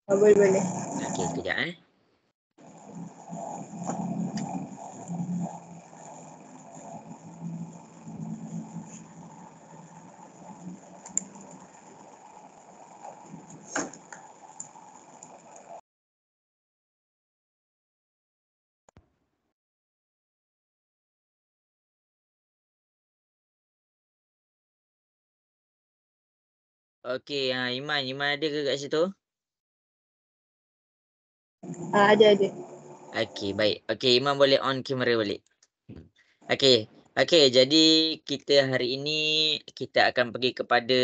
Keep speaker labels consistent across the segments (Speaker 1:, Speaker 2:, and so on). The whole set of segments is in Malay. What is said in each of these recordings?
Speaker 1: Boleh.
Speaker 2: Okey, sekejap Okey, Iman ada ke kat situ?
Speaker 1: Ada.
Speaker 2: Okey, baik. Okey, Iman boleh on kamera balik. Okey. Okey, jadi kita hari ini kita akan pergi kepada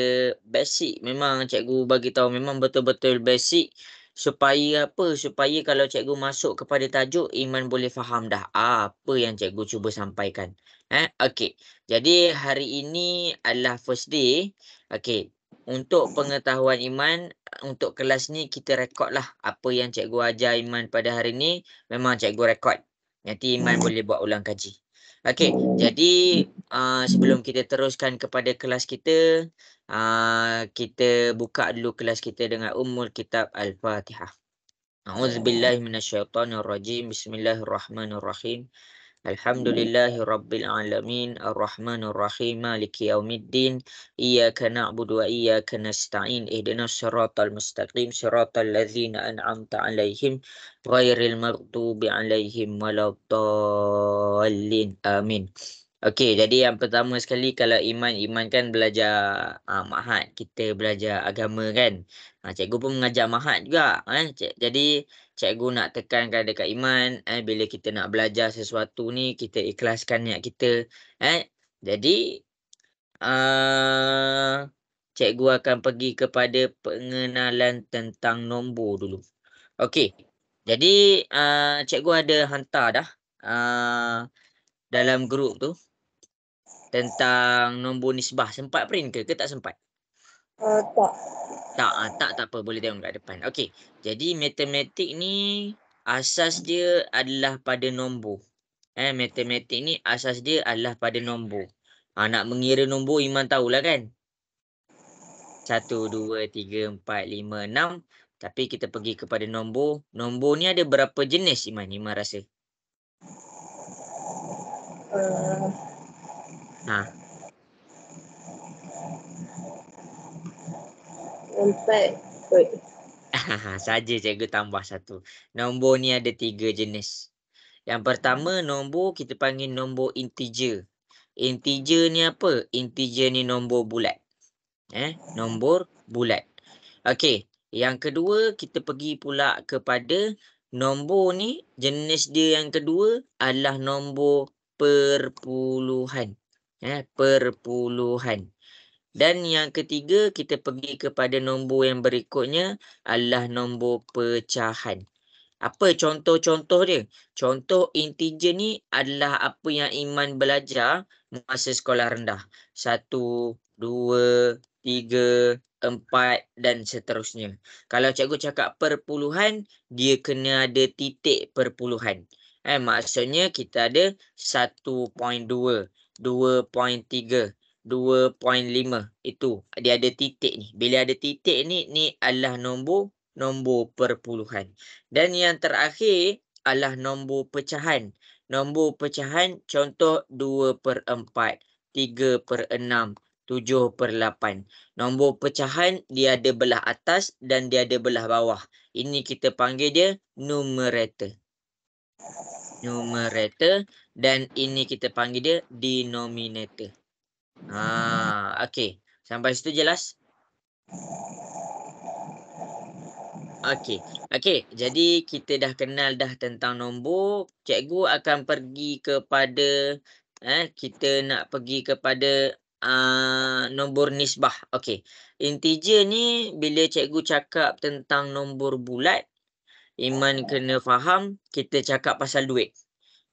Speaker 2: basic. Memang cikgu bagi tahu memang betul-betul basic supaya apa? Supaya kalau cikgu masuk kepada tajuk, Iman boleh faham dah apa yang cikgu cuba sampaikan. Okey. Jadi hari ini adalah first day. Okey. Untuk pengetahuan Iman, untuk kelas ni kita rekod lah apa yang cikgu ajar Iman pada hari ni, memang cikgu rekod. Nanti Iman boleh buat ulang kaji. Okey, jadi sebelum kita teruskan kepada kelas kita, kita buka dulu kelas kita dengan Ummul Kitab Al-Fatihah. A'udzubillahi minasyaitonirrajim. Bismillahirrahmanirrahim. Alhamdulillahirabbil alamin, arrahmanir rahim, maliki yaumiddin. Iyyaka na'budu wa iyyaka nasta'in. Ihdinas siratal mustaqim, siratal ladzina an'amta 'alaihim ghairil maghdubi 'alaihim waladdallin. Amin. Okey, jadi yang pertama sekali kalau Iman kan belajar Ma'had, kita belajar agama kan. Cikgu pun mengajar Ma'had juga. Jadi cikgu nak tekankan dekat Iman, bila kita nak belajar sesuatu ni, kita ikhlaskan niat kita. Jadi, cikgu akan pergi kepada pengenalan tentang nombor dulu. Okey, jadi cikgu ada hantar dah dalam grup tu tentang nombor nisbah. Sempat print ke tak sempat?
Speaker 1: Tak.
Speaker 2: Tak apa. Boleh tengok kat depan. Okey. Jadi matematik ni asas dia adalah pada nombor. Matematik ni asas dia adalah pada nombor. Nak mengira nombor Iman tahulah kan? 1, 2, 3, 4, 5, 6. Tapi kita pergi kepada nombor. Nombor ni ada berapa jenis Iman rasa? Ha.
Speaker 1: 4.
Speaker 2: Saja cikgu tambah 1. Nombor ni ada 3 jenis. Yang pertama nombor kita panggil nombor integer. Integer ni apa? Integer ni nombor bulat. Nombor bulat. Okey, yang kedua kita pergi pula kepada nombor ni, jenis dia yang kedua adalah nombor perpuluhan. Perpuluhan. Dan yang ketiga kita pergi kepada nombor yang berikutnya adalah nombor pecahan. Apa contoh-contoh dia? Contoh integer ni adalah apa yang Iman belajar masa sekolah rendah. 1, 2, 3, 4 dan seterusnya. Kalau cikgu cakap perpuluhan, dia kena ada titik perpuluhan. Maksudnya kita ada 1.2, 2.3, 2.5. Itu dia ada titik ni. Bila ada titik ni adalah nombor perpuluhan. Dan yang terakhir adalah nombor pecahan. Nombor pecahan contoh 2/4, 3/6, 7/8. Nombor pecahan dia ada belah atas dan dia ada belah bawah. Ini kita panggil dia numerator. Dan ini kita panggil dia denominator. Okey. Sampai situ jelas? Okey. Jadi kita dah kenal dah tentang nombor. Cikgu akan pergi kepada kita nak pergi kepada nombor nisbah. Okey. Integer ni bila cikgu cakap tentang nombor bulat, Iman kena faham kita cakap pasal duit.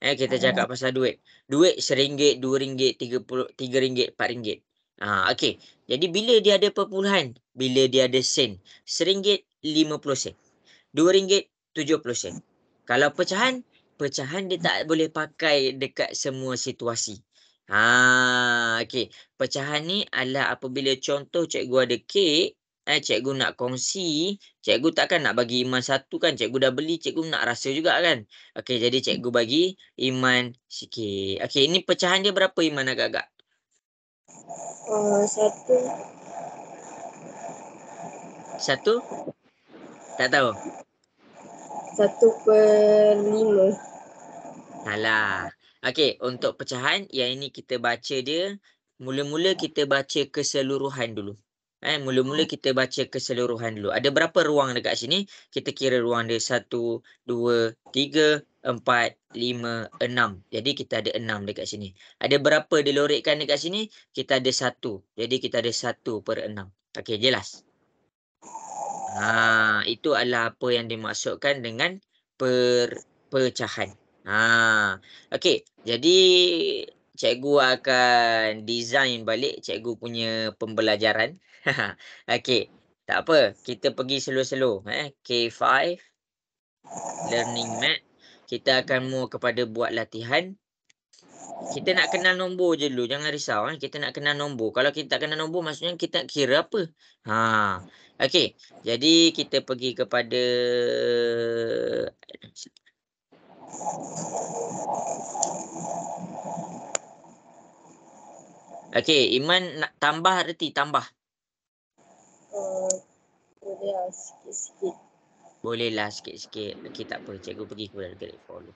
Speaker 2: Kita cakap pasal duit. Duit RM1, RM2, RM3, RM4. Okey. Jadi bila dia ada perpuluhan, bila dia ada sen. RM1 50 sen. RM2 70 sen. Kalau pecahan dia tak boleh pakai dekat semua situasi. Okey. Pecahan ni adalah apabila contoh cikgu ada kek, cikgu nak kongsi, cikgu takkan nak bagi Iman satu kan. Cikgu dah beli, cikgu nak rasa juga kan. Okey, jadi cikgu bagi Iman sikit. Okey, ini pecahan dia berapa Iman agak-agak?
Speaker 1: Satu.
Speaker 2: Satu? Tak tahu.
Speaker 1: 1/5.
Speaker 2: Salah. Okey, untuk pecahan yang ini kita baca dia, mula-mula kita baca keseluruhan dulu. Mula-mula kita baca keseluruhan dulu. Ada berapa ruang dekat sini? Kita kira ruang dia 1, 2, 3, 4, 5, 6. Jadi kita ada 6 dekat sini. Ada berapa dilorikkan dekat sini? Kita ada 1. Jadi kita ada 1/6. Okey, jelas? Itu adalah apa yang dimaksudkan dengan pecahan. Okey. Jadi cikgu akan design balik cikgu punya pembelajaran. Okey. Tak apa, kita pergi slow-slow. K5 Learning Math. Kita akan move kepada buat latihan. Kita nak kenal nombor je dulu, jangan risau. Kita nak kenal nombor. Kalau kita tak kenal nombor, maksudnya kita nak kira apa? Okey. Jadi kita pergi kepada okey, Iman nak tambah reti tambah.
Speaker 1: Boleh lah sikit-sikit.
Speaker 2: Bolehlah sikit-sikit. Okey, tak apa. Cikgu pergi kepada grade 4 dulu.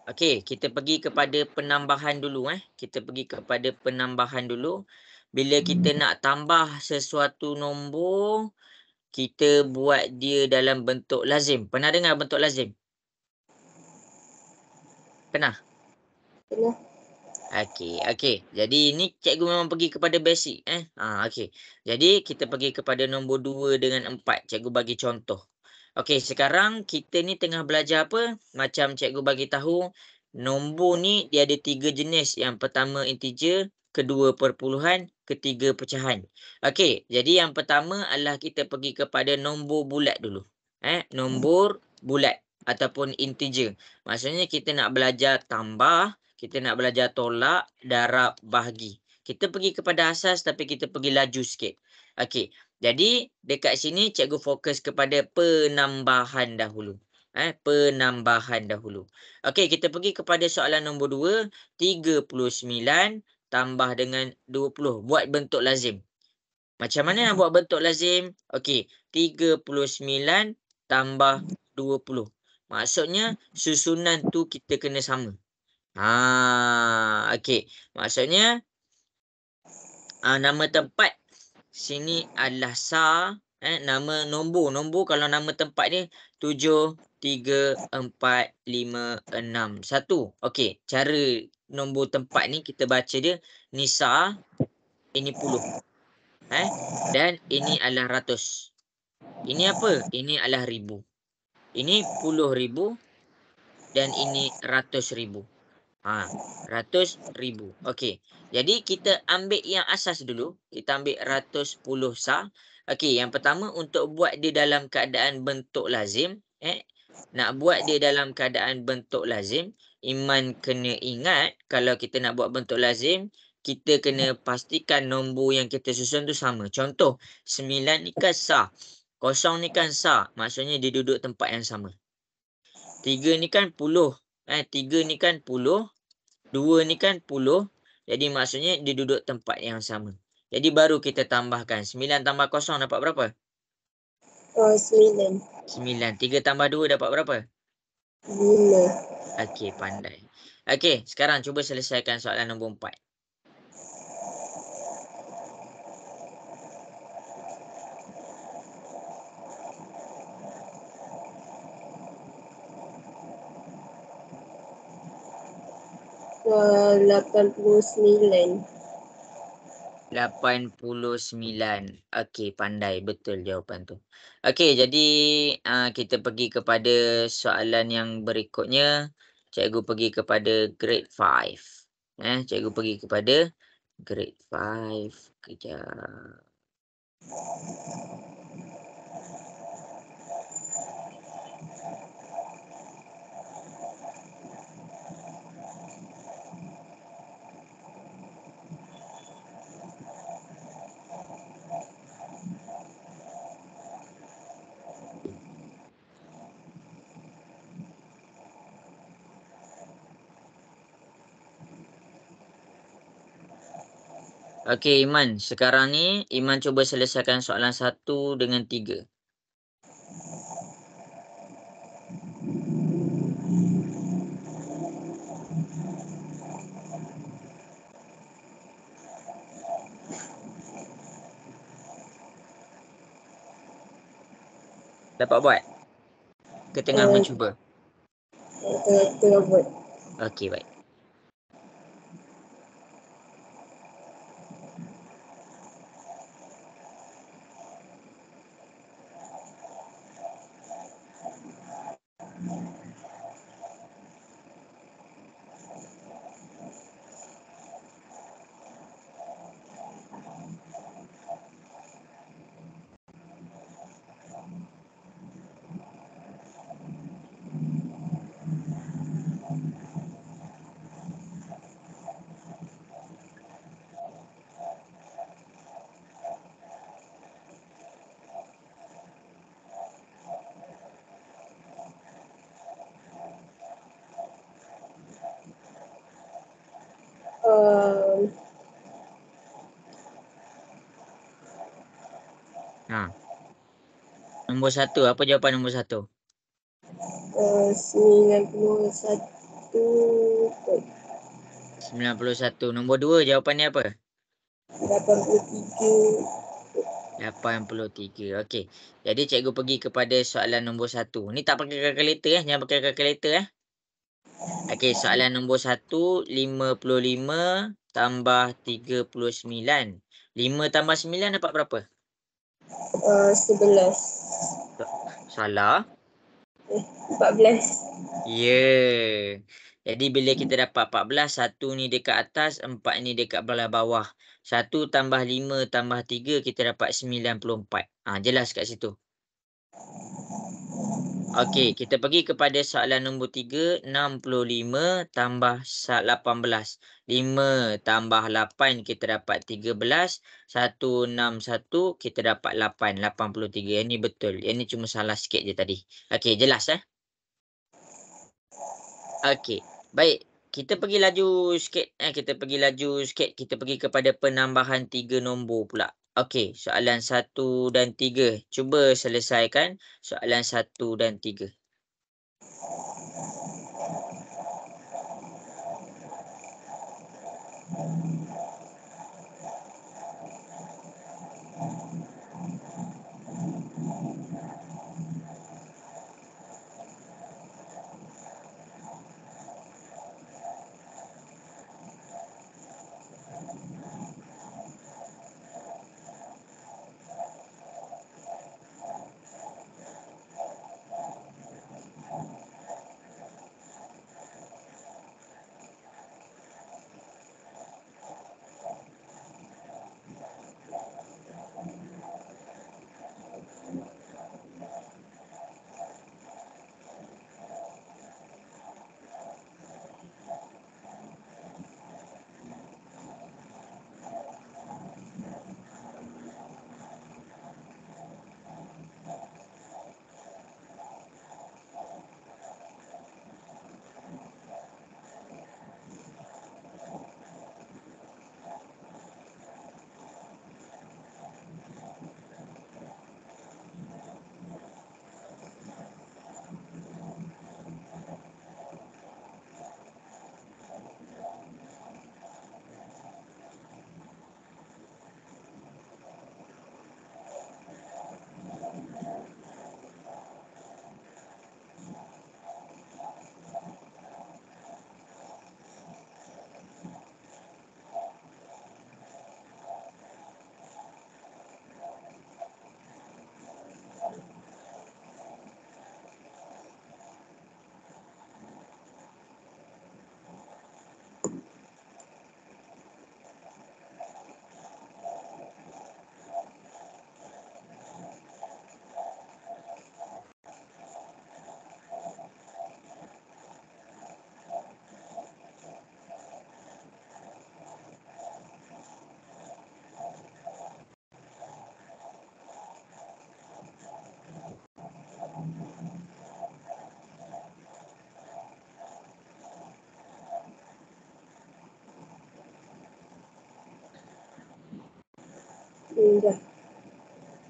Speaker 2: Okey, kita pergi kepada penambahan dulu. Kita pergi kepada penambahan dulu. Bila kita nak tambah sesuatu nombor, kita buat dia dalam bentuk lazim. Pernah dengar bentuk lazim? Pernah?
Speaker 1: Pernah.
Speaker 2: Okey. Jadi ini cikgu memang pergi kepada basic. Okey. Jadi kita pergi kepada nombor 2 dengan 4. Cikgu bagi contoh. Okey, sekarang kita ni tengah belajar apa? Macam cikgu bagi tahu, nombor ni dia ada 3 jenis. Yang pertama integer, kedua perpuluhan, ketiga pecahan. Okey, jadi yang pertama adalah kita pergi kepada nombor bulat dulu. Nombor bulat ataupun integer. Maksudnya kita nak belajar tambah, kita nak belajar tolak, darab, bahagi. Kita pergi kepada asas tapi kita pergi laju sikit. Okey. Jadi dekat sini cikgu fokus kepada penambahan dahulu. Penambahan dahulu. Okey, kita pergi kepada soalan nombor 2. 39 tambah dengan 20. Buat bentuk lazim. Macam mana nak buat bentuk lazim? Okey, 39 tambah 20. Maksudnya susunan tu kita kena sama. Okey. Maksudnya nama tempat sini adalah SAR. Nama nombor. Nombor kalau nama tempat ni 7, 3, 4, 5, 6, 1. Okey. Cara nombor tempat ni kita baca dia. Ni SAR. Ini puluh. Dan ini adalah ratus. Ini apa? Ini adalah ribu. Ini 10,000. Dan ini 100,000. 100,000. Okey. Jadi kita ambil yang asas dulu. Kita ambil 110 SAR. Okey, yang pertama untuk buat dia dalam keadaan bentuk lazim, nak buat dia dalam keadaan bentuk lazim, Iman kena ingat kalau kita nak buat bentuk lazim, kita kena pastikan nombor yang kita susun tu sama. Contoh, 9 ni kan SAR. 0 ni kan SAR. Maksudnya dia duduk tempat yang sama. 3 ni kan 10. 3 ni kan 10. 2 ni kan 10. Jadi maksudnya dia duduk tempat yang sama. Jadi baru kita tambahkan. 9 tambah 0 dapat berapa?
Speaker 1: 9.
Speaker 2: 9. 3 tambah 2 dapat berapa?
Speaker 1: 5.
Speaker 2: Okey, pandai. Okey, sekarang cuba selesaikan soalan nombor 4.
Speaker 1: Soal 89.
Speaker 2: 89. Okey, pandai. Betul jawapan tu. Okey, jadi kita pergi kepada soalan yang berikutnya. Cikgu pergi kepada grade 5. Cikgu pergi kepada grade 5. Kejap. Okey Iman, sekarang ni Iman cuba selesaikan soalan 1 dengan 3. Dapat buat? Ke tengah
Speaker 1: Uh,
Speaker 2: mencuba?
Speaker 1: tengah buat.
Speaker 2: Okey, baik.
Speaker 1: Uh,
Speaker 2: Ha. Nombor 1, apa jawapan nombor 1?
Speaker 1: 91 kot.
Speaker 2: 91. Nombor 2 jawapannya apa?
Speaker 1: 83.
Speaker 2: 83. Okey. Jadi cikgu pergi kepada soalan nombor 1. Ni tak pakai kalkulator jangan pakai kalkulator Okey, soalan nombor 1, 55 tambah 39. 5 tambah 9 dapat berapa?
Speaker 1: 11.
Speaker 2: Salah.
Speaker 1: 14.
Speaker 2: Ya. Jadi bila kita dapat 14, 1 ni dekat atas, 4 ni dekat belah bawah. 1 tambah 5 tambah 3 kita dapat 94. Jelas kat situ. Okey, kita pergi kepada soalan nombor 3, 65 tambah 18. 5 tambah 8 kita dapat 13. 161 kita dapat 8. 83. Yang ni betul. Yang ni cuma salah sikit je tadi. Okey, jelas Okey, baik. Kita pergi laju sikit kita pergi laju sikit. Kita pergi kepada penambahan 3 nombor pula. Okey, soalan 1 dan 3. Cuba selesaikan soalan 1 dan 3.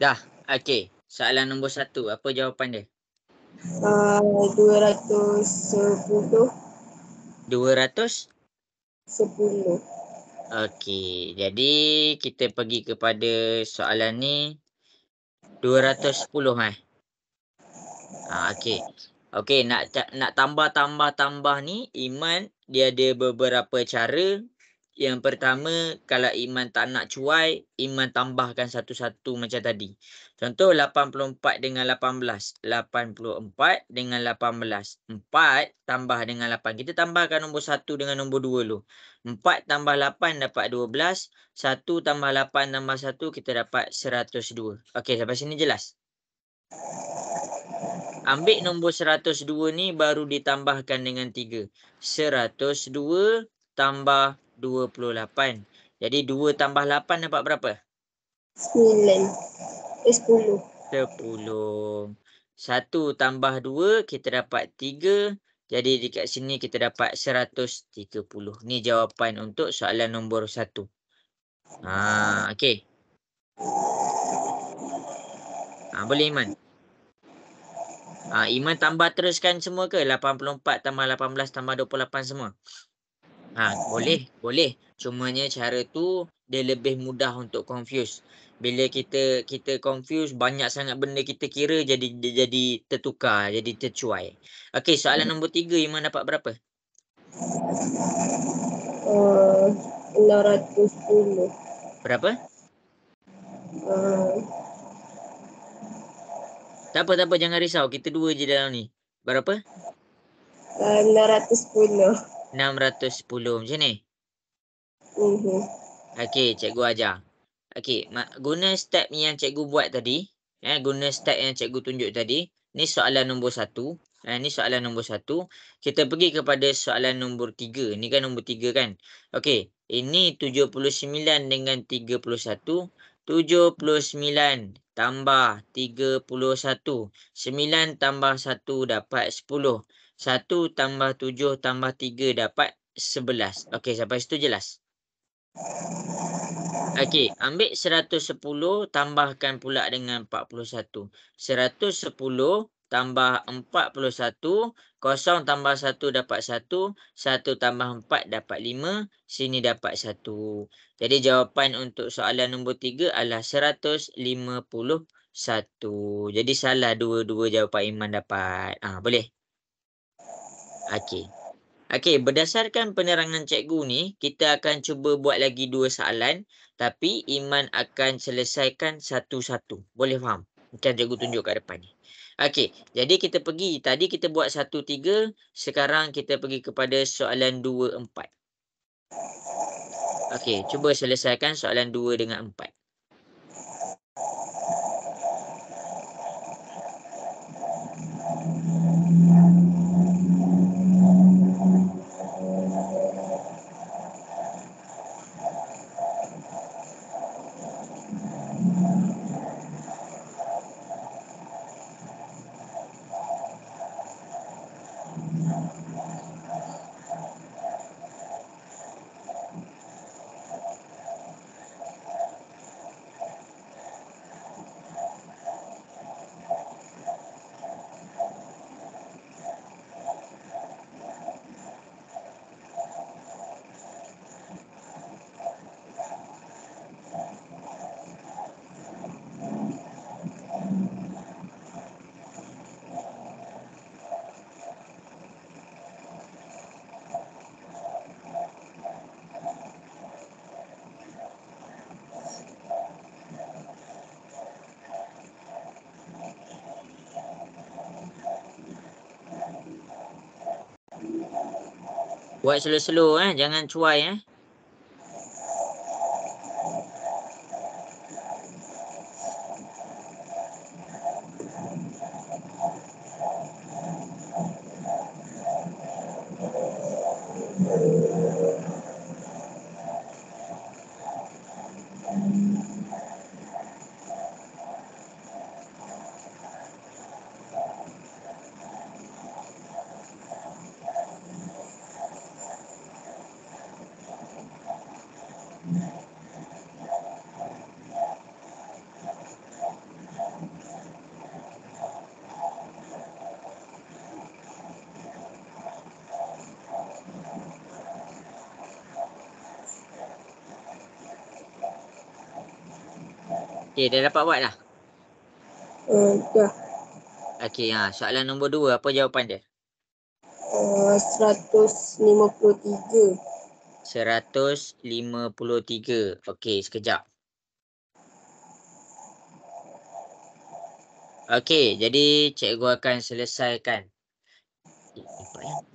Speaker 2: Dah. Okey. Soalan nombor 1. Apa jawapan dia?
Speaker 1: 210.
Speaker 2: 210. Okey. Jadi kita pergi kepada soalan ni. 210 okey. Okey, nak tambah ni, Iman dia ada beberapa cara. Yang pertama, kalau Iman tak nak cuai, Iman tambahkan satu-satu macam tadi. Contoh 84 dengan 18. 84 dengan 18. 4 tambah dengan 8. Kita tambahkan nombor 1 dengan nombor 2 dulu. 4 tambah 8 dapat 12. 1 tambah 8 tambah 1 kita dapat 102. Okey, sampai sini jelas? Ambil nombor 102 ni baru ditambahkan dengan 3. 102 tambah 28. Jadi 2 tambah 8 dapat berapa?
Speaker 1: 9. 10.
Speaker 2: 10. 1 tambah 2 kita dapat 3. Jadi dekat sini kita dapat 130. Ni jawapan untuk soalan nombor 1. Okey. Boleh Iman? Iman tambah teruskan semua ke? 84 tambah 18 tambah 28 semua? Boleh. Cumanya cara tu dia lebih mudah untuk confuse. Bila kita confuse, banyak sangat benda kita kira jadi tertukar, jadi tercuai. Okey, soalan nombor 3 Iman dapat berapa?
Speaker 1: 610.
Speaker 2: Berapa? Tak apa, jangan risau. Kita dua je dalam ni. Berapa?
Speaker 1: 610.
Speaker 2: 610. Macam ni? Okey, cikgu ajar. Okey, guna step yang cikgu buat tadi. Guna step yang cikgu tunjuk tadi. Ni soalan nombor 1. Ni soalan nombor 1. Kita pergi kepada soalan nombor 3. Ni kan nombor 3 kan? Okey, ini 79 dengan 31. 79 tambah 31. 9 tambah 1 dapat 10. 1 tambah 7 tambah 3 dapat 11. Okey, sampai situ jelas? Okey, ambil 110 tambahkan pula dengan 41. 110 tambah 41, kosong tambah 1 dapat 1, 1 tambah 4 dapat 5, sini dapat 1. Jadi jawapan untuk soalan nombor 3 adalah 151. Jadi salah dua-dua jawapan Iman dapat. Boleh? Okey. Okey, berdasarkan penerangan cikgu ni, kita akan cuba buat lagi 2 soalan. Tapi Iman akan selesaikan satu-satu. Boleh faham? Macam cikgu tunjuk kat depan ni. Okey, jadi kita pergi. Tadi kita buat 1, 3. Sekarang kita pergi kepada soalan 2, 4. Okey, cuba selesaikan soalan 2 dengan 4. Buat slow-slow jangan cuai Okey, dah dapat buat dah?
Speaker 1: Dah.
Speaker 2: Okey, soalan nombor 2, apa jawapan dia?
Speaker 1: 153.
Speaker 2: 153. Okey, sekejap. Okey, jadi cikgu akan selesaikan. Nampak yang?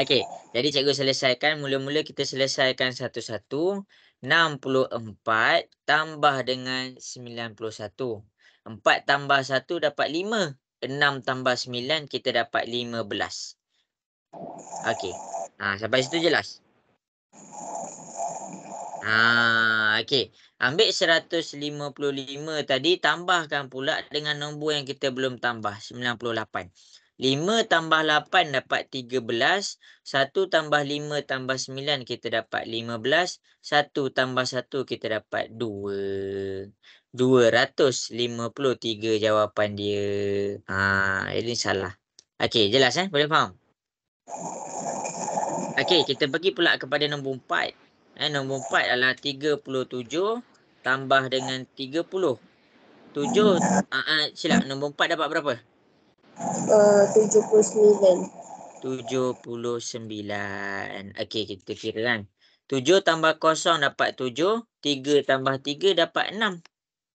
Speaker 2: Okey, jadi cikgu selesaikan. Mula-mula kita selesaikan satu-satu. 64 tambah dengan 91. 4 tambah 1 dapat 5. 6 tambah 9 kita dapat 15. Okey. Sampai situ jelas? Okey. Ambil 155 tadi tambahkan pula dengan nombor yang kita belum tambah, 98. 5 tambah 8 dapat 13, 1 tambah 5 tambah 9 kita dapat 15, 1 tambah 1 kita dapat 2. 253 jawapan dia. Ini salah. Okey, jelas boleh faham? Okey, kita pergi pula kepada nombor 4. Nombor 4 adalah 37 tambah dengan 30. 7, silap, nombor 4 dapat berapa?
Speaker 1: 79.
Speaker 2: 79. Okey, kita kira kan. 7 tambah kosong dapat 7, 3 tambah 3 dapat 6.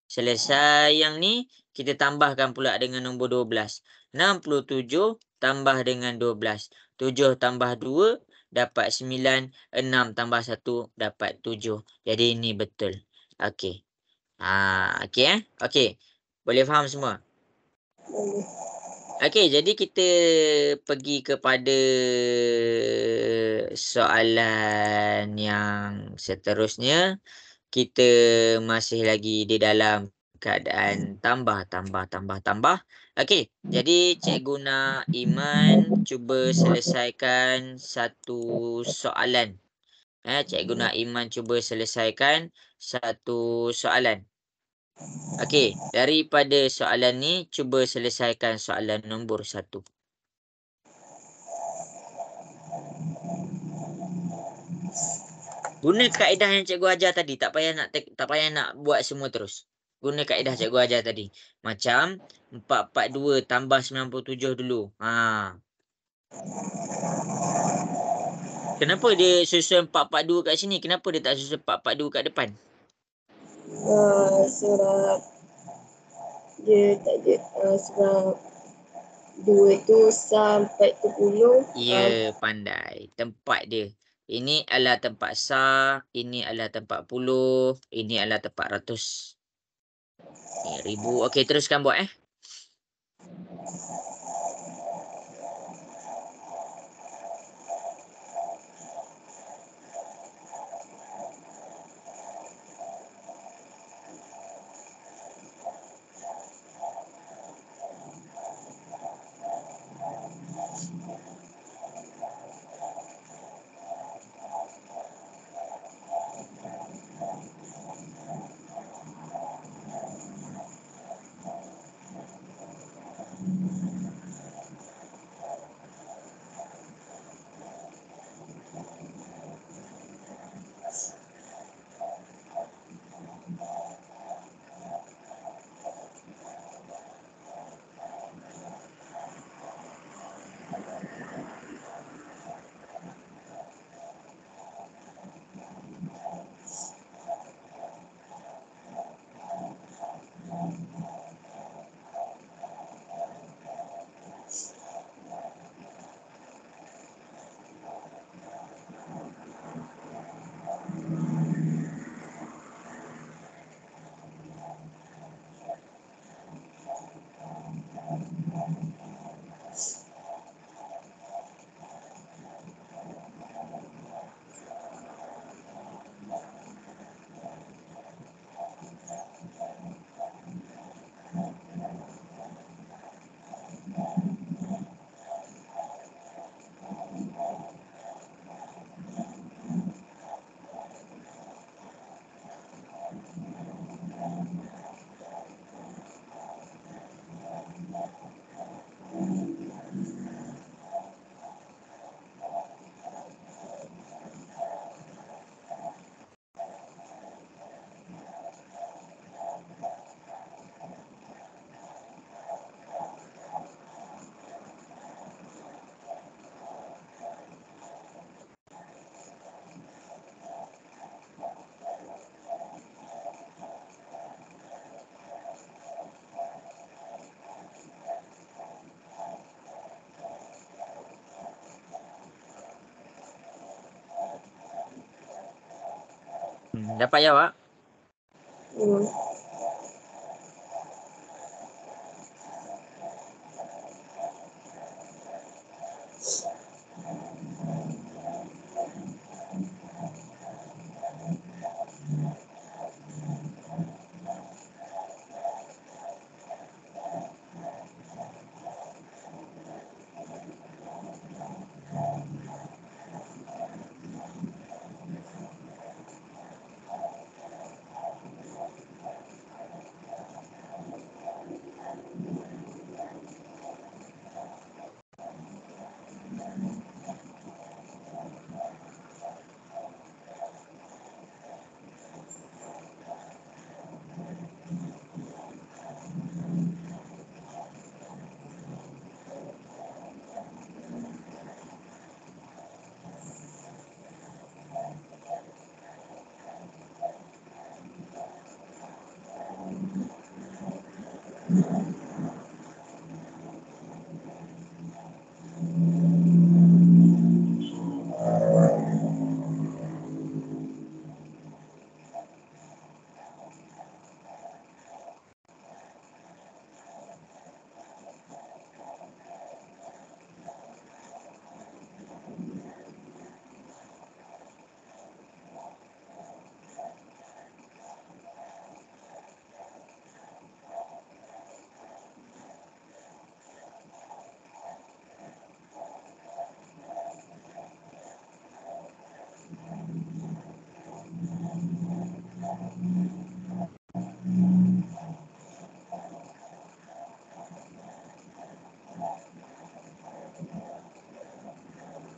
Speaker 2: Selesai yang ni, kita tambahkan pula dengan nombor 12. 67 tambah dengan 12. 7 tambah 2 dapat 9. 6 tambah 1 dapat 7. Jadi ini betul. Okey. Okey Okey. Boleh faham semua?
Speaker 1: Boleh.
Speaker 2: Okey, jadi kita pergi kepada soalan yang seterusnya. Kita masih lagi di dalam keadaan tambah, tambah, tambah, tambah. Okey, jadi Cikgu nak Iman cuba selesaikan satu soalan. Cikgu nak Iman cuba selesaikan satu soalan. Okey, daripada soalan ni cuba selesaikan soalan nombor 1. Guna kaedah yang cikgu ajar tadi, tak payah nak buat semua terus. Guna kaedah cikgu ajar tadi. Macam 442 tambah 97 dulu. Kenapa dia susun 442 kat sini? Kenapa dia tak susun 442 kat depan?
Speaker 1: Sebab dia tak ada sebab 2 tu sampai 40.
Speaker 2: Ya, pandai. Tempat dia. Ini adalah tempat sah, ini adalah tempat puluh, ini adalah tempat ratus. Ribu. Okey, teruskan buat Dapat jawab?
Speaker 1: Hmm.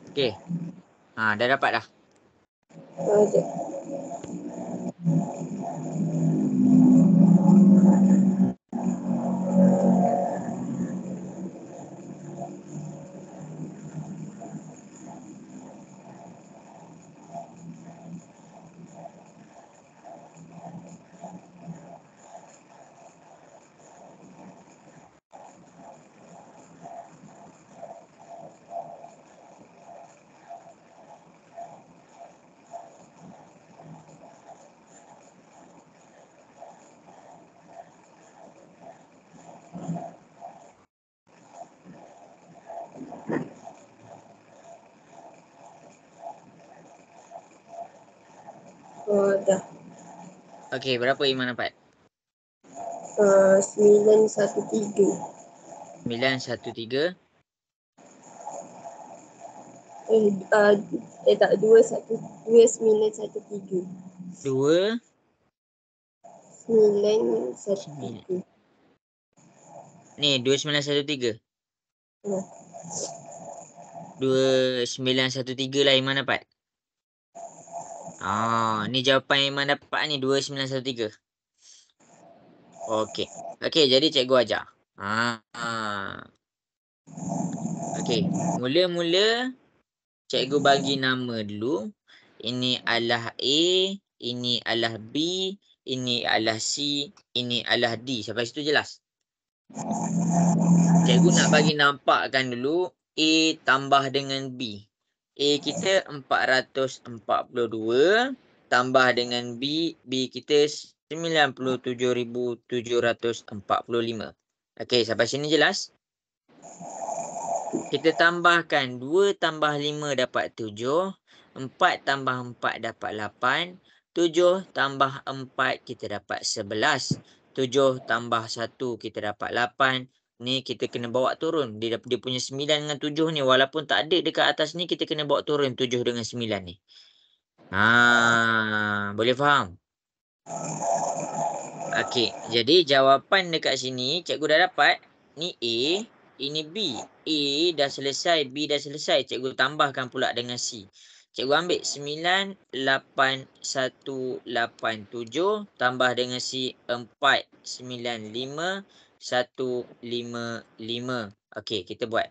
Speaker 2: Okey. Dah dapat dah.
Speaker 1: Ada. Dah.
Speaker 2: Okey, berapa Iman dapat?
Speaker 1: 913.
Speaker 2: 913.
Speaker 1: Tak, 2913.
Speaker 2: 2
Speaker 1: 913.
Speaker 2: ni 2913.
Speaker 1: Nah.
Speaker 2: 2913 lah Iman dapat. Ni jawapan Iman dapat ni 2913. Okey. Okey, jadi cikgu ajar. Okey. Mula-mula cikgu bagi nama dulu. Ini adalah A, ini adalah B, ini adalah C, ini adalah D. Sampai situ jelas? Cikgu nak bagi nampakkan dulu A tambah dengan B. A kita 442 tambah dengan B kita 97,745. Okey, sampai sini jelas? Kita tambahkan 2 tambah 5 dapat 7. 4 tambah 4 dapat 8. 7 tambah 4 kita dapat 11. 7 tambah 1 kita dapat 8. Ni kita kena bawa turun. Dia punya 9 dengan 7 ni. Walaupun tak ada dekat atas ni, kita kena bawa turun 7 dengan 9 ni. Boleh faham? Okey, jadi jawapan dekat sini cikgu dah dapat. Ni A, ini B. A dah selesai, B dah selesai. Cikgu tambahkan pula dengan C. Cikgu ambil 98187 tambah dengan C 495,155. Okey, kita buat.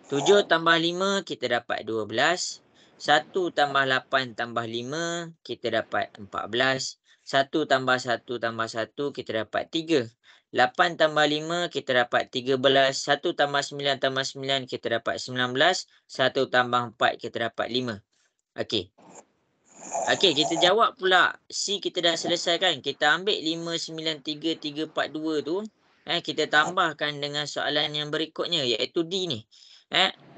Speaker 2: 7 tambah 5 kita dapat 12. 1 tambah 8 tambah 5 kita dapat 14. 1 tambah 1 tambah 1 kita dapat 3. 8 tambah 5 kita dapat 13. 1 tambah 9 tambah 9 kita dapat 19. 1 tambah 4 kita dapat 5. Okey. Okey, kita jawab pula. C kita dah selesai kan? Kita ambil 593,342 tu, kita tambahkan dengan soalan yang berikutnya iaitu D ni.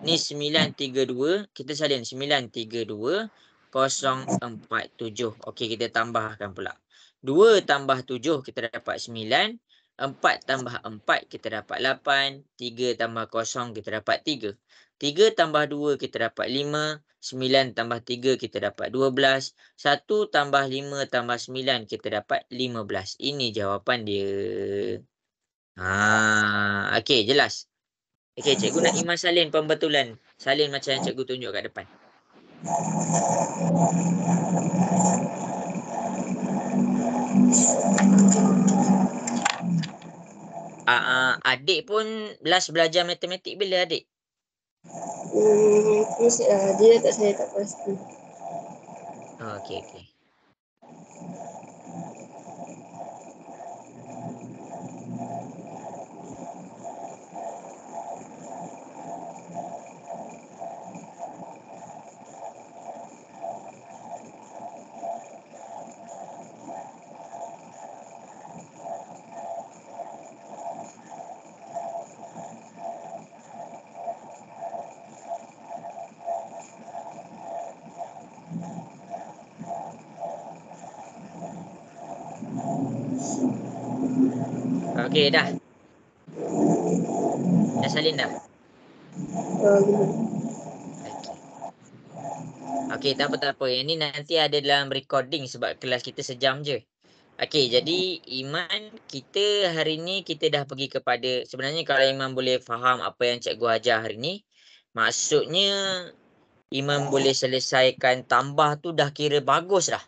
Speaker 2: Ni 932, kita salin 932,047. Okey, kita tambahkan pula. 2 tambah 7 kita dapat 9, 4 tambah 4 kita dapat 8, 3 tambah 0 kita dapat 3. 3 tambah 2 kita dapat 5, 9 tambah 3 kita dapat 12, 1 tambah 5 tambah 9 kita dapat 15. Ini jawapan dia. Okey, jelas. Okey, cikgu nak Iman salin pembetulan. Salin macam yang cikgu tunjuk kat depan. Adik pun last belajar matematik bila adik?
Speaker 1: Terus dia saya tak pasti.
Speaker 2: Okey, okey. Okey, dah. Dah salin dah? Okey. Okey, tak apa, tak apa. Yang ni nanti ada dalam recording sebab kelas kita sejam je. Okey, jadi Iman, kita hari ni kita dah pergi kepada, sebenarnya kalau Iman boleh faham apa yang cikgu ajar hari ni, maksudnya Iman boleh selesaikan tambah tu dah kira bagus dah.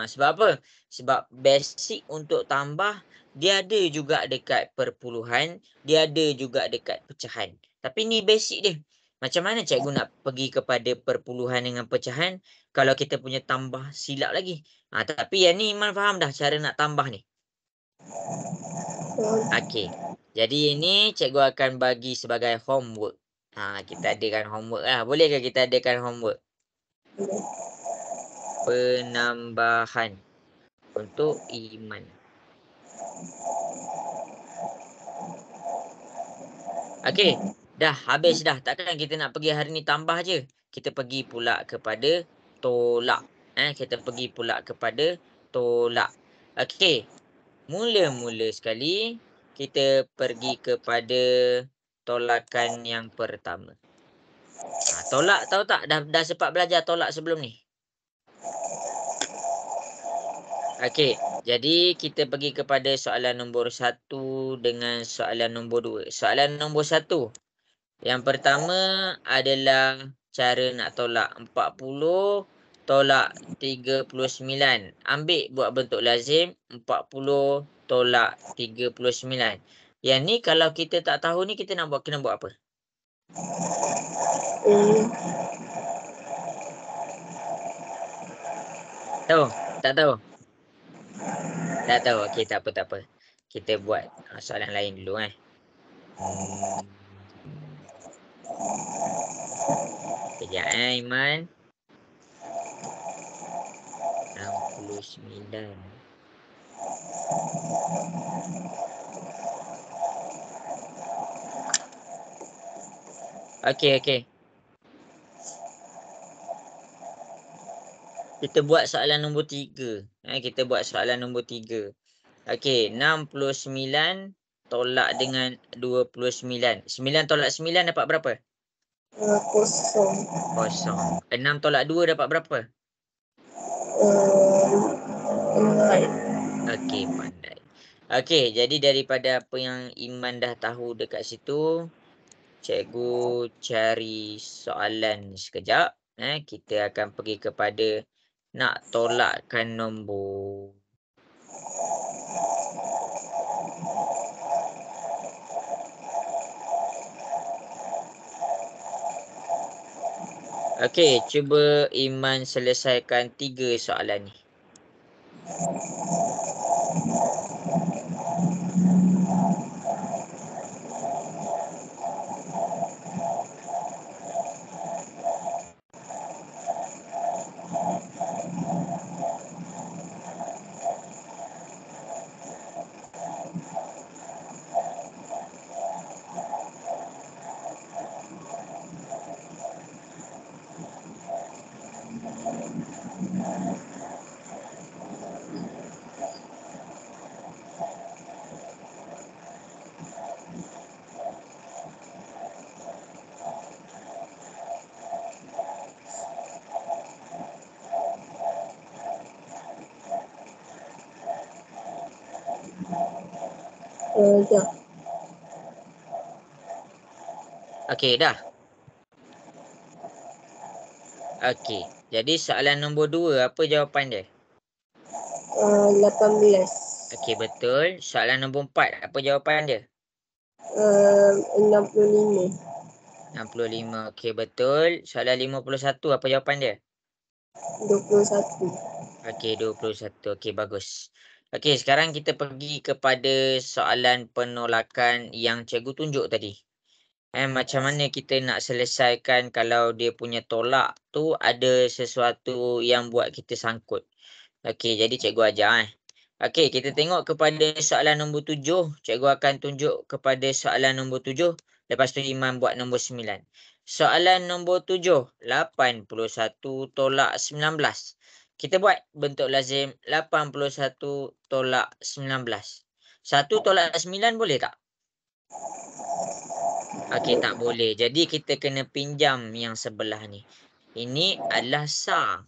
Speaker 2: Sebab apa? Sebab basic untuk tambah, dia ada juga dekat perpuluhan, dia ada juga dekat pecahan. Tapi ni basic dia. Macam mana cikgu nak pergi kepada perpuluhan dengan pecahan kalau kita punya tambah silap lagi? Tapi yang ni Iman faham dah cara nak tambah ni. Okey. Jadi ini cikgu akan bagi sebagai homework. Kita adakan homework lah. Bolehkah kita adakan homework? Penambahan untuk Iman. Okey, dah habis dah. Takkan kita nak pergi hari ni tambah je. Kita pergi pula kepada tolak. Kita pergi pula kepada tolak. Okey, mula-mula sekali kita pergi kepada tolakan yang pertama. Tolak tahu tak? Dah sempat belajar tolak sebelum ni? Okey, jadi kita pergi kepada soalan nombor 1 dengan soalan nombor 2. Soalan nombor 1. Yang pertama adalah cara nak tolak 40 tolak 39. Ambil buat bentuk lazim 40 tolak 39. Yang ni kalau kita tak tahu ni kita nak kena buat apa? Tahu? Tak tahu? Tak tahu. Okey, tak apa, tak apa. Kita buat soalan lain dulu Kejap Iman. 69. Okey, okey. Kita buat soalan nombor 3. Kita buat soalan nombor 3. Okey, 69 tolak dengan 29. 9 tolak 9 dapat berapa?
Speaker 1: 0.
Speaker 2: 0. 6 tolak 2 dapat berapa?
Speaker 1: 6.
Speaker 2: Okey, pandai. Okey, jadi daripada apa yang Iman dah tahu dekat situ, cikgu cari soalan sekejap. Kita akan pergi kepada nak tolakkan nombor. Okey, cuba Iman selesaikan 3 soalan ni.
Speaker 1: Dah.
Speaker 2: Okey, dah. Okey. Jadi soalan nombor 2, apa jawapan dia?
Speaker 1: 18.
Speaker 2: Okey, betul. Soalan nombor 4, apa jawapan dia?
Speaker 1: 65.
Speaker 2: 65. Okey, betul. Soalan 51, apa jawapan dia?
Speaker 1: 21.
Speaker 2: Okey, 21. Okey, bagus. Okey, sekarang kita pergi kepada soalan penolakan yang cikgu tunjuk tadi. Macam mana kita nak selesaikan kalau dia punya tolak tu ada sesuatu yang buat kita sangkut. Okey, jadi cikgu ajar. Okey, kita tengok kepada soalan nombor 7. Cikgu akan tunjuk kepada soalan nombor 7. Lepas tu Iman buat nombor 9. Soalan nombor 7. 81 tolak 19. Kita buat bentuk lazim 81 tolak 19. 1 tolak 9 boleh tak? Okey, tak boleh. Jadi kita kena pinjam yang sebelah ni. Ini adalah sa.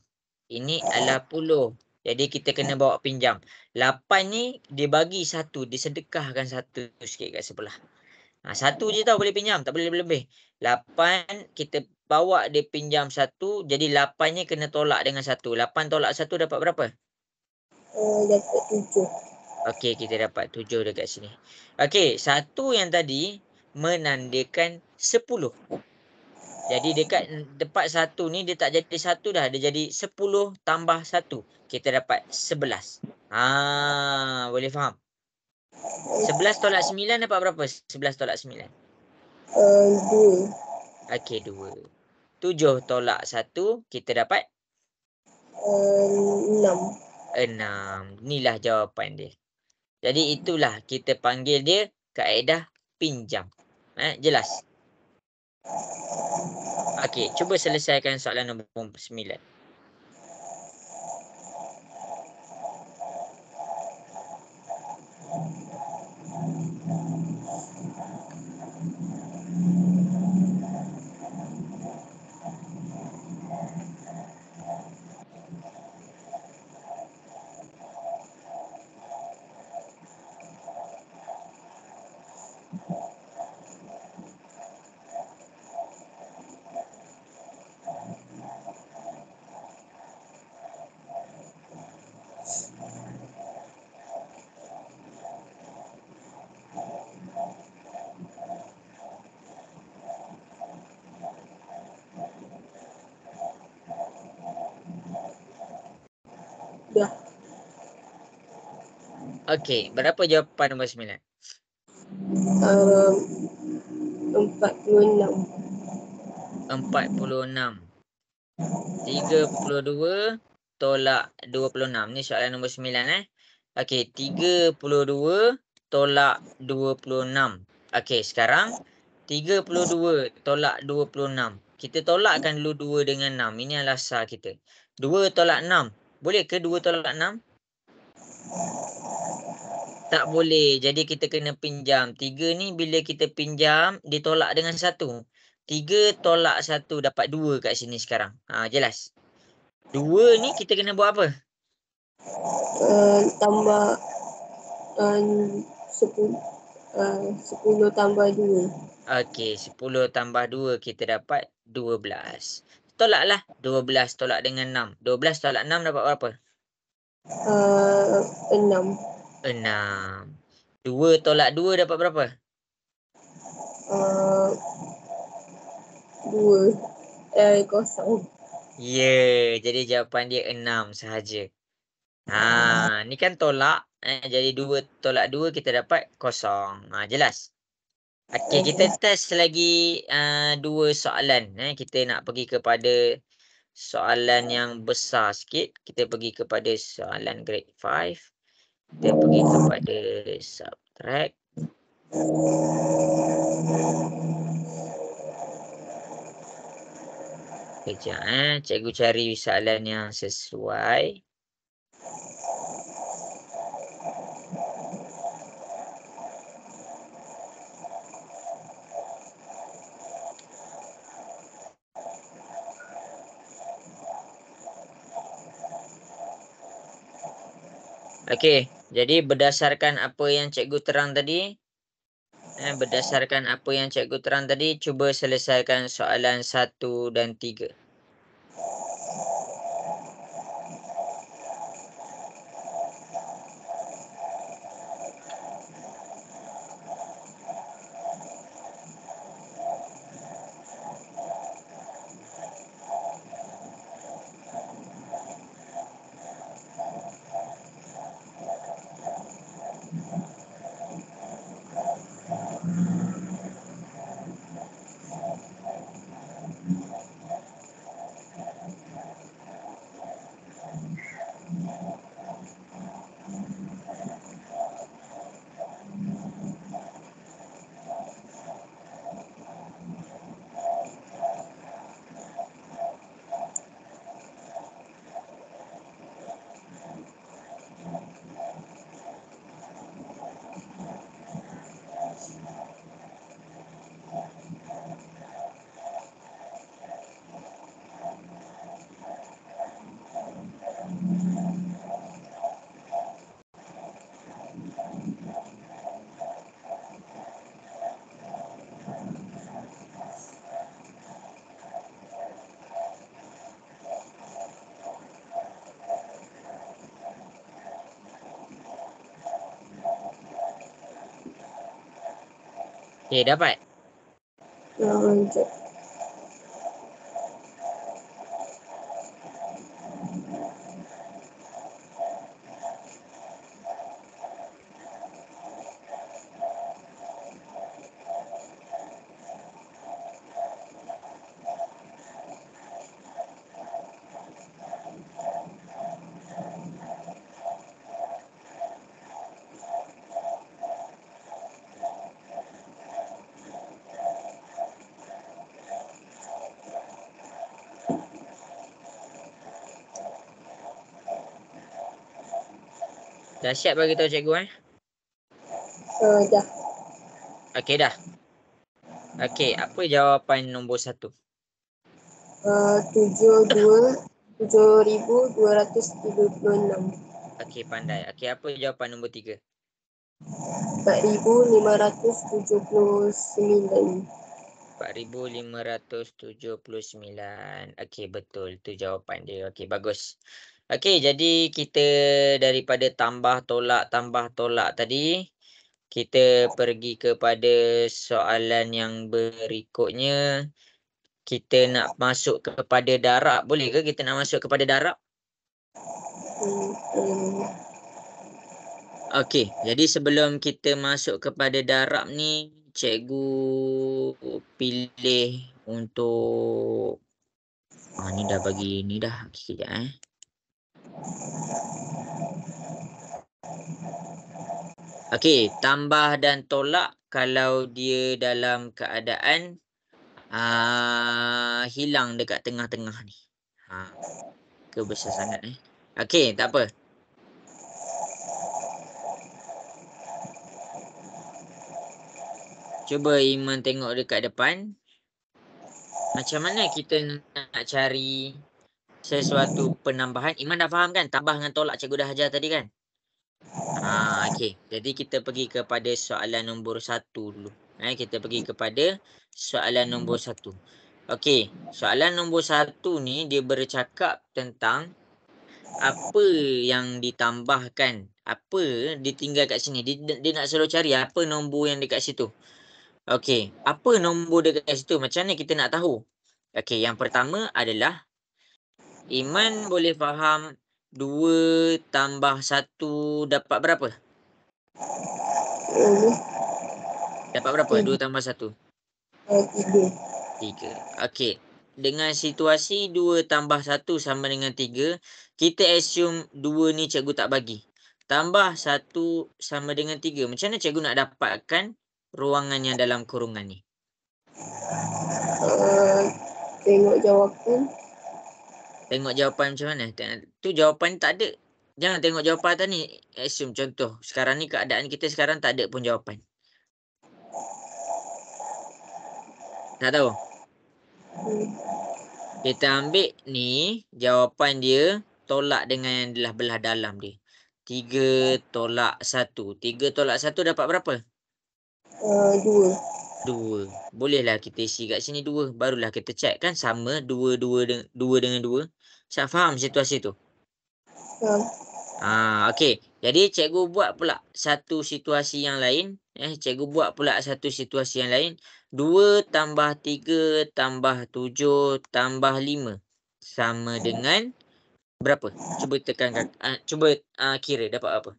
Speaker 2: Ini adalah puluh. Jadi kita kena bawa pinjam. 8 ni dia bagi 1, disedekahkan 1 sikit kat sebelah. 1 je tau boleh pinjam, tak boleh lebih-lebih. 8 kita bawa dia pinjam 1, jadi 8 ni kena tolak dengan 1. 8 tolak 1 dapat berapa?
Speaker 1: Dapat 7.
Speaker 2: Okey, kita dapat 7 dekat sini. Okey, 1 yang tadi menandakan 10. Jadi dekat tempat 1 ni dia tak jadi 1 dah. Dia jadi 10 tambah 1. Kita dapat 11. Boleh faham? 11 tolak 9 dapat berapa? 11 tolak 9.
Speaker 1: 2.
Speaker 2: Okey, 2. 7 tolak 1 kita dapat
Speaker 1: 6.
Speaker 2: 6. Inilah jawapan dia. Jadi itulah kita panggil dia kaedah pinjam. Jelas? Okey, cuba selesaikan soalan nombor 9.
Speaker 1: Dah.
Speaker 2: Okey, berapa jawapan nombor 9?
Speaker 1: 46.
Speaker 2: 46. 32 tolak 26. Ni soalan nombor 9 Okey, 32 tolak 26. Okey, sekarang 32 tolak 26. Kita tolakkan dulu 2 dengan 6. Ini adalah sah kita. 2 tolak 6. Boleh ke 2 tolak 6? Tak boleh. Jadi kita kena pinjam. 3 ni bila kita pinjam, ditolak dengan 1. 3 tolak 1 dapat 2 kat sini sekarang. Jelas. 2 ni kita kena buat apa?
Speaker 1: Tambah 10. 10 tambah 2.
Speaker 2: Okey, 10 tambah 2 kita dapat 12. Tolaklah. 12 tolak dengan 6. 12 tolak 6 dapat berapa?
Speaker 1: 6.
Speaker 2: 6. 2 tolak 2 dapat berapa?
Speaker 1: 2. Kosong.
Speaker 2: Jadi jawapan dia 6 sahaja. Ni kan tolak. Jadi 2 tolak 2 kita dapat kosong. Jelas? Okey, kita test lagi 2 soalan. Kita nak pergi kepada soalan yang besar sikit. Kita pergi kepada soalan grade 5. Kita pergi kepada subtract. Kejap cikgu cari soalan yang sesuai. Okey, jadi berdasarkan apa yang cikgu terang tadi, Berdasarkan apa yang cikgu terang tadi, cuba selesaikan soalan 1 dan 3. Okey, dapat?
Speaker 1: Sekejap.
Speaker 2: Dah siap bagi tahu cikgu
Speaker 1: Dah.
Speaker 2: Okey dah. Okey, apa jawapan nombor 1?
Speaker 1: 72,236.
Speaker 2: Okey, pandai. Okey, apa jawapan nombor 3?
Speaker 1: 4,579.
Speaker 2: 4,579. Okey, betul. Tu jawapan dia. Okey, bagus. Okey, jadi kita daripada tambah tolak tadi, kita pergi kepada soalan yang berikutnya. Kita nak masuk kepada darab. Boleh ke kita nak masuk kepada darab? Okey, jadi sebelum kita masuk kepada darab ni, cikgu pilih untuk ni dah bagi ni dah. Sekejap Okey, tambah dan tolak kalau dia dalam keadaan hilang dekat tengah-tengah ni. Ke besar sangat Okey, tak apa. Cuba Iman tengok dekat depan. Macam mana kita nak cari sesuatu penambahan? Iman dah faham kan? Tambah dengan tolak cikgu dah ajar tadi kan? Okey. Jadi kita pergi kepada soalan nombor 1 dulu. Kita pergi kepada soalan nombor 1. Okey, soalan nombor 1 ni dia bercakap tentang apa yang ditambahkan, apa ditinggal kat sini. Dia nak suruh cari apa nombor yang dekat situ. Okey, apa nombor dekat situ? Macam mana kita nak tahu? Okey, yang pertama adalah Iman boleh faham 2 tambah 1 dapat berapa? Dapat berapa? 2 tambah 1? 3. Okey. Dengan situasi 2 tambah 1 sama dengan 3, kita assume 2 ni cikgu tak bagi. Tambah 1 sama dengan 3. Macam mana cikgu nak dapatkan ruangan yang dalam kurungan ni?
Speaker 1: Tengok jawapan.
Speaker 2: Tengok jawapan macam mana? Tu jawapan tak ada. Jangan tengok jawapan atas ni. Assume contoh. Sekarang ni keadaan kita sekarang tak ada pun jawapan. Tak tahu? Kita ambil ni. Jawapan dia tolak dengan yang belah dalam dia. 3 tolak 1. 3 tolak 1 dapat berapa?
Speaker 1: 2.
Speaker 2: 2. Bolehlah kita isi kat sini 2. Barulah kita check kan sama 2 dengan 2. Saya faham situasi tu. Okey. Jadi cikgu buat pula satu situasi yang lain. Cikgu buat pula satu situasi yang lain. 2 tambah 3 tambah 7 tambah 5 sama dengan berapa? Cuba tekan cuba kira dapat apa?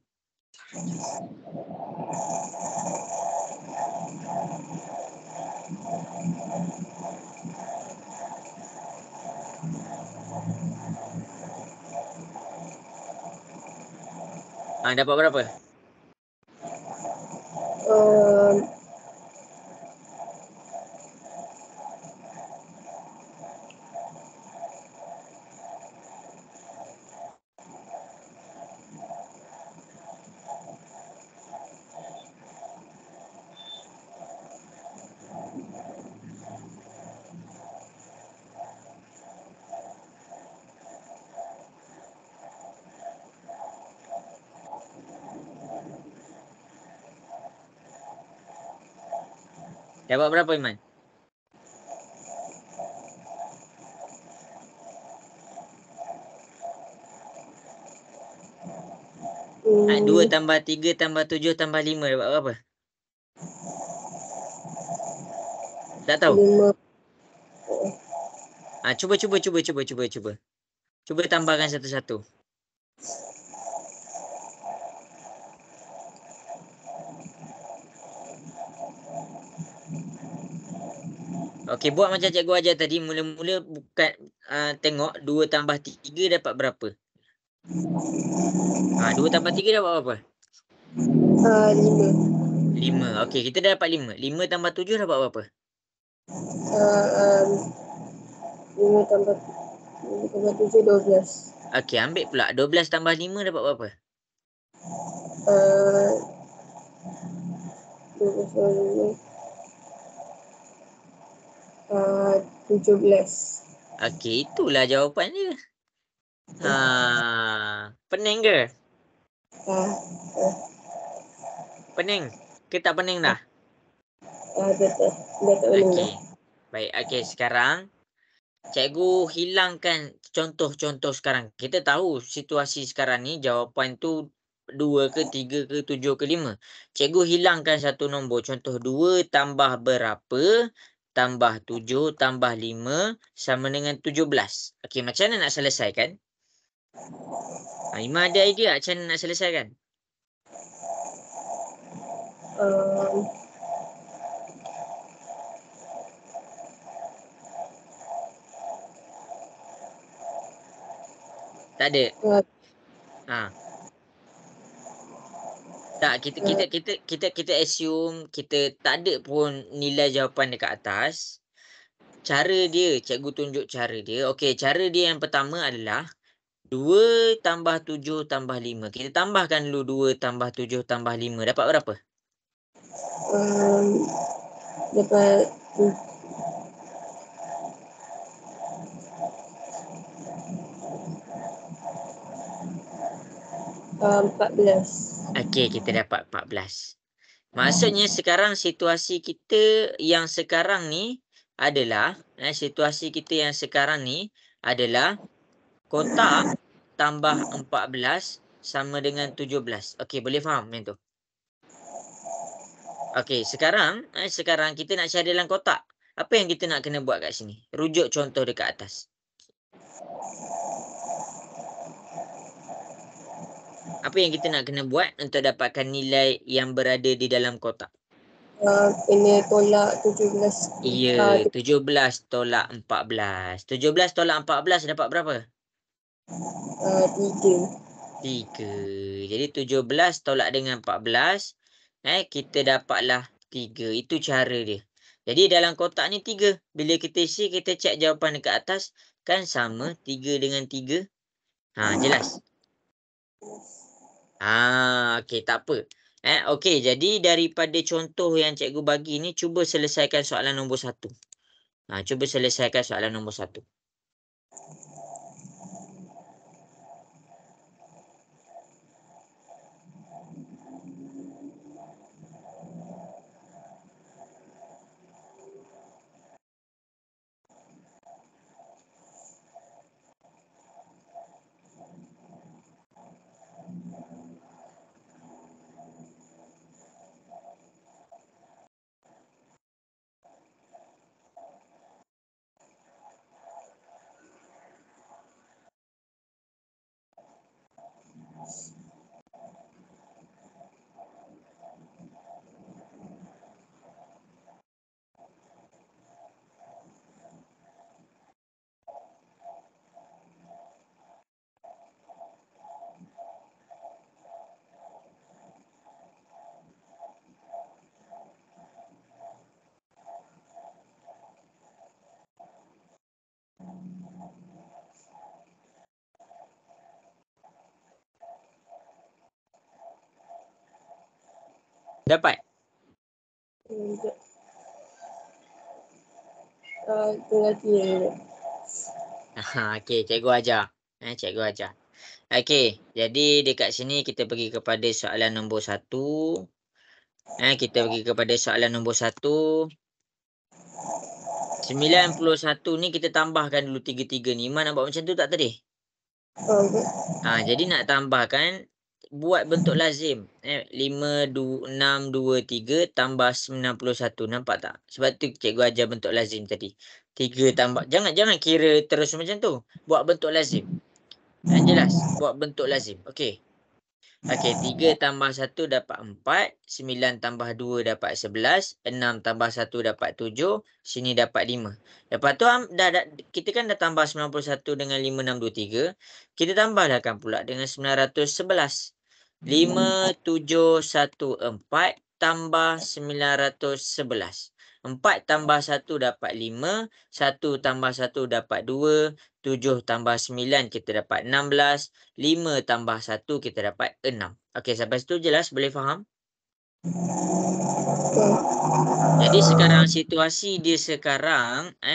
Speaker 2: Dapat berapa? Dapat berapa, Iman?
Speaker 1: Hmm,
Speaker 2: 2 tambah 3 tambah 7 tambah 5 dapat berapa? Tak tahu?
Speaker 1: 5.
Speaker 2: Cuba. Cuba tambahkan satu-satu. Okey, buat macam cikgu ajar tadi. Mula-mula bukan tengok 2 tambah 3 dapat berapa. 2 tambah 3 dapat berapa?
Speaker 1: 5.
Speaker 2: 5. Okey, kita dah dapat 5. 5 tambah 7 dapat berapa?
Speaker 1: 5 tambah 7, 12.
Speaker 2: Okey, ambil pula. 12 tambah 5 dapat berapa?
Speaker 1: 12 tambah 17.
Speaker 2: Okey, itulah jawapan dia. Pening ke? Pening? Ke tak pening dah?
Speaker 1: Betul. Dah tak boleh dah.
Speaker 2: Okey. Baik, okey. Sekarang, cikgu hilangkan contoh-contoh sekarang. Kita tahu situasi sekarang ni jawapan tu 2 ke 3 ke 7 ke 5. Cikgu hilangkan satu nombor. Contoh 2 tambah berapa tambah 7 tambah 5 sama dengan 17. Okey, macam mana nak selesaikan? Ima ada idea macam mana nak selesaikan?
Speaker 1: Um,
Speaker 2: Tak ada.
Speaker 1: uh,
Speaker 2: Ha. Tak, kita assume kita tak ada pun nilai jawapan dekat atas. Cara dia, cikgu tunjuk cara dia. Okey, cara dia yang pertama adalah 2 tambah 7 tambah 5. Kita tambahkan dulu 2 tambah 7 tambah 5. Dapat berapa?
Speaker 1: dapat 14.
Speaker 2: Okey, kita dapat 14. Maksudnya sekarang situasi kita yang sekarang ni adalah situasi kita yang sekarang ni adalah kotak tambah 14 sama dengan 17. Okey, boleh faham yang tu? Okey, sekarang kita nak cari dalam kotak. Apa yang kita nak kena buat kat sini? Rujuk contoh dekat atas. Apa yang kita nak kena buat untuk dapatkan nilai yang berada di dalam kotak?
Speaker 1: Kena tolak 17.
Speaker 2: Ya, 17 tolak 14. 17 tolak 14 dapat berapa?
Speaker 1: 3.
Speaker 2: 3. Jadi 17 tolak dengan 14, kita dapatlah 3. Itu cara dia. Jadi dalam kotak ni 3. Bila kita isi, kita cek jawapan dekat atas, kan sama 3 dengan 3. Jelas? Okey, tak apa. Okey, jadi daripada contoh yang cikgu bagi ni, cuba selesaikan soalan nombor 1. Cuba selesaikan soalan nombor 1. Dapat?
Speaker 1: Sekejap. Tengah kira.
Speaker 2: Okey, cikgu ajar. Cikgu ajar. Okey, jadi dekat sini kita pergi kepada soalan nombor 1. Kita pergi kepada soalan nombor 1. 91 ni kita tambahkan dulu 33 ni. Iman nak buat macam tu tak tadi?
Speaker 1: Okey.
Speaker 2: Jadi nak tambahkan, buat bentuk lazim. 6, 2, 3 tambah 91. Nampak tak? Sebab tu cikgu ajar bentuk lazim tadi. 3 tambah. Jangan kira terus macam tu. Buat bentuk lazim. Jelas? Buat bentuk lazim. Okey. Okey, 3 tambah 1 dapat 4. 9 tambah 2 dapat 11. 6 tambah 1 dapat 7. Sini dapat 5. Lepas tu kita kan dah tambah 91 dengan 5, 6, 2, 3. Kita tambahkan pula dengan 911. 5, 7, 1, 4 tambah 911. 4 tambah 1 dapat 5. 1 tambah 1 dapat 2. 7 tambah 9 kita dapat 16. 5 tambah 1 kita dapat 6. Okey, sampai situ jelas? Boleh faham? Jadi sekarang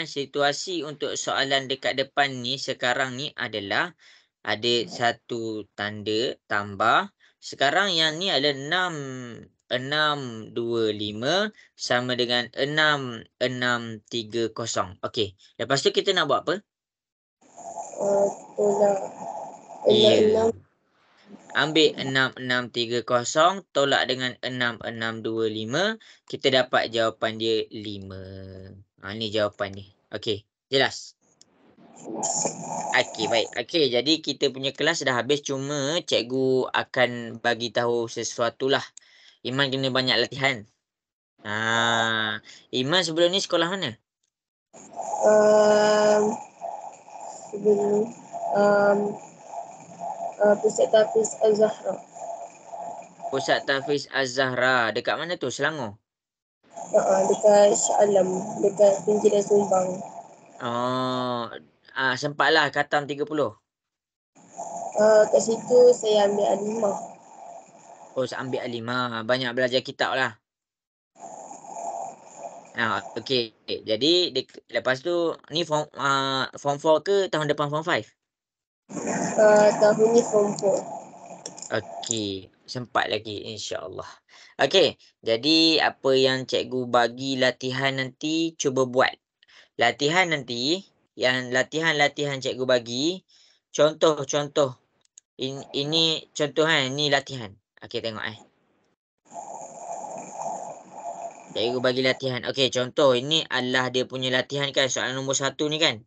Speaker 2: situasi untuk soalan dekat depan ni sekarang ni adalah ada satu tanda tambah. Sekarang yang ni adalah 6, 6, 2, 5 sama dengan 6, 6, 3, 0. Okey. Lepas tu kita nak buat apa?
Speaker 1: Tolak
Speaker 2: Ya.
Speaker 1: 6, 6.
Speaker 2: Ambil 6, 6, 3, 0. Tolak dengan 6, 6, 2, 5. Kita dapat jawapan dia 5. Ni jawapan dia. Okey. Jelas? Okey, baik. Okey, jadi kita punya kelas dah habis. Cuma cikgu akan bagi tahu sesuatu lah. Iman kena banyak latihan. Iman sebelum ni sekolah mana?
Speaker 1: Sebelum Pusat Tahfiz Al-Zahra.
Speaker 2: Pusat Tahfiz Az-Zahra. Dekat mana tu? Selangor?
Speaker 1: Dekat Shah Alam, dekat pinggiran Sumbang.
Speaker 2: Oh, sempatlah khatam 30.
Speaker 1: Kat situ saya ambil alimah.
Speaker 2: Oh, ambil alimah. Banyak belajar kitab lah. Okey. Jadi lepas tu ni form 4 ke tahun depan form 5?
Speaker 1: Tahun ni form 4.
Speaker 2: Okey, sempat lagi insya-Allah. Okey, jadi apa yang cikgu bagi latihan nanti cuba buat. Latihan nanti, yang latihan cikgu bagi, contoh-contoh. Ini contoh ni latihan. Okey, tengok Cikgu bagi latihan. Okey, contoh ini adalah dia punya latihan kan, soalan nombor 1 ni kan.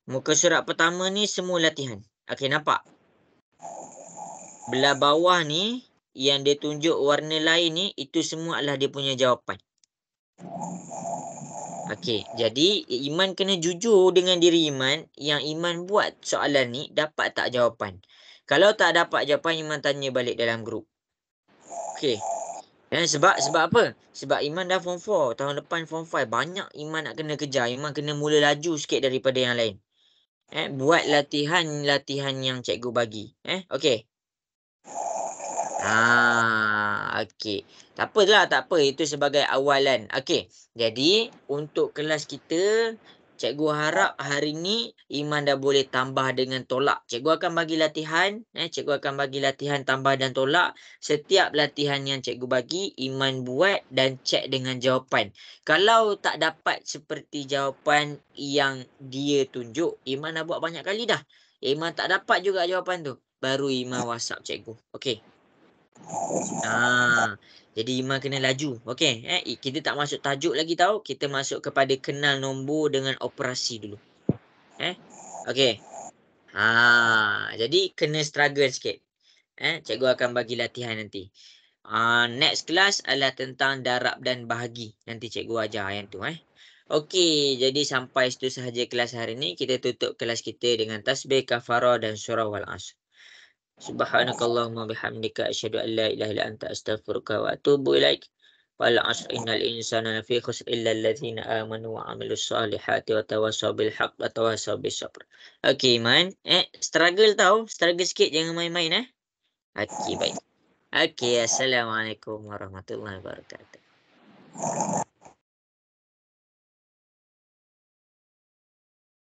Speaker 2: Muka surat pertama ni semua latihan. Okey, nampak? Belah bawah ni, yang dia tunjuk warna lain ni, itu semua adalah dia punya jawapan. Okey, jadi Iman kena jujur dengan diri Iman, yang Iman buat soalan ni, dapat tak jawapan? Kalau tak dapat jawapan, Iman tanya balik dalam grup. Okey. Sebab apa? Sebab Iman dah form 4. Tahun depan form 5. Banyak Iman nak kena kejar. Iman kena mula laju sikit daripada yang lain. Buat latihan yang cikgu bagi. Okey. Okey. Tak apalah, tak apa. Itu sebagai awalan. Okey. Jadi, untuk kelas kita, cikgu harap hari ni Iman dah boleh tambah dengan tolak. Cikgu akan bagi latihan. Cikgu akan bagi latihan tambah dan tolak. Setiap latihan yang cikgu bagi, Iman buat dan cek dengan jawapan. Kalau tak dapat seperti jawapan yang dia tunjuk, Iman dah buat banyak kali dah. Iman tak dapat juga jawapan tu. Baru Iman WhatsApp cikgu. Okey. Jadi Iman kena laju. Okey, kita tak masuk tajuk lagi tahu. Kita masuk kepada kenal nombor dengan operasi dulu. Okey. Jadi kena struggle sikit. Cikgu akan bagi latihan nanti. Next class adalah tentang darab dan bahagi. Nanti cikgu ajar yang tu. Okey, jadi sampai situ sahaja kelas hari ni. Kita tutup kelas kita dengan tasbih, kafarah dan surah wal asr. Subhanakallahumma bihamdika asyhadu an la ilaha illa anta astaghfiruka wa atubu ilaik. Wal 'asr innal insana lafi khusr illa allazina amanu wa 'amilus solihati wa tawassaw bil haqq wa tawassaw bis sabr. Okey, Iman. Struggle sikit, jangan main-main. Okey, baik. Oke, assalamualaikum warahmatullahi wabarakatuh.